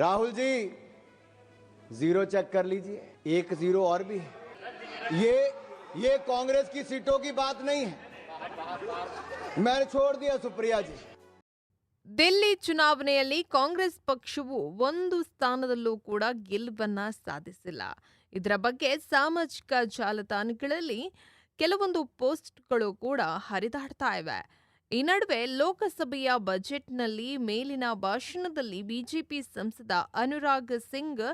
Rahul ji zero check कर लीजिए, एक जीरो और भी है। ये कांग्रेस की सीटों की बात नहीं है, मैंने छोड़ दिया सुप्रिया जी। ದಿಲ್ಲಿ ಚುನಾವಣೆಯಲ್ಲಿ ಕಾಂಗ್ರೆಸ್ ಪಕ್ಷವು ಒಂದು ಸ್ಥಾನದಲ್ಲೂ ಕೂಡ ಗೆಲುವನ್ನ ಸಾಧಿಸಿಲ್ಲ. ಇದರ ಬಗ್ಗೆ ಸಾಮಾಜಿಕ ಜಾಲತಾಣಗಳಲ್ಲಿ ಕೆಲವೊಂದು ಪೋಸ್ಟ್ಗಳು ಕೂಡ ಹರಿದಾಡ್ತಾ ಇವೆ. ಈ ನಡುವೆ ಲೋಕಸಭೆಯ ಬಜೆಟ್ನಲ್ಲಿ ಮೇಲಿನ ಭಾಷಣದಲ್ಲಿ ಬಿಜೆಪಿ ಸಂಸದ ಅನುರಾಗ್ ಸಿಂಗ್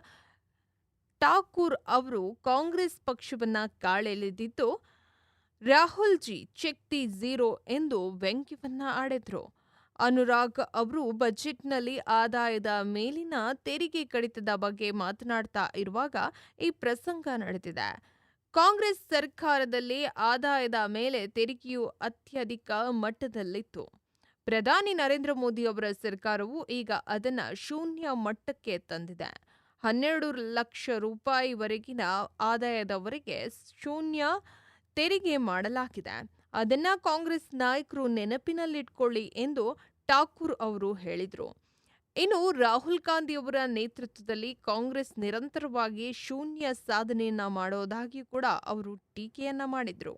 ಠಾಕೂರ್ ಅವರು ಕಾಂಗ್ರೆಸ್ ಪಕ್ಷವನ್ನ ಕಾಲೆಳೆದಿದ್ದು, Rahul ji check the zero ಎಂದು ವ್ಯಂಗ್ಯವನ್ನ ಆಡಿದ್ರು. ಅನುರಾಗ್ ಅವರು ಬಜೆಟ್ನಲ್ಲಿ ಆದಾಯದ ಮೇಲಿನ ತೆರಿಗೆ ಕಡಿತದ ಬಗ್ಗೆ ಮಾತನಾಡ್ತಾ ಇರುವಾಗ ಈ ಪ್ರಸಂಗ ನಡೆದಿದೆ. ಕಾಂಗ್ರೆಸ್ ಸರ್ಕಾರದಲ್ಲಿ ಆದಾಯದ ಮೇಲೆ ತೆರಿಗೆಯು ಅತ್ಯಧಿಕ ಮಟ್ಟದಲ್ಲಿತ್ತು. ಪ್ರಧಾನಿ ನರೇಂದ್ರ ಮೋದಿ ಅವರ ಸರ್ಕಾರವು ಈಗ ಅದನ್ನ ಶೂನ್ಯ ಮಟ್ಟಕ್ಕೆ ತಂದಿದೆ. 12 ಲಕ್ಷ ರೂಪಾಯಿವರೆಗಿನ ಆದಾಯದವರೆಗೆ ಶೂನ್ಯ ತೆರಿಗೆ ಮಾಡಲಾಗಿದೆ. ಅದನ್ನ ಕಾಂಗ್ರೆಸ್ ನಾಯಕರು ನೆನಪಿನಲ್ಲಿಟ್ಕೊಳ್ಳಿ ಎಂದು ಠಾಕೂರ್ ಅವರು ಹೇಳಿದರು. ಇನ್ನು ರಾಹುಲ್ ಗಾಂಧಿ ಅವರ ನೇತೃತ್ವದಲ್ಲಿ ಕಾಂಗ್ರೆಸ್ ನಿರಂತರವಾಗಿ ಶೂನ್ಯ ಸಾಧನೆಯನ್ನ ಮಾಡೋದಾಗಿ ಕೂಡ ಅವರು ಟೀಕೆಯನ್ನ ಮಾಡಿದ್ರು.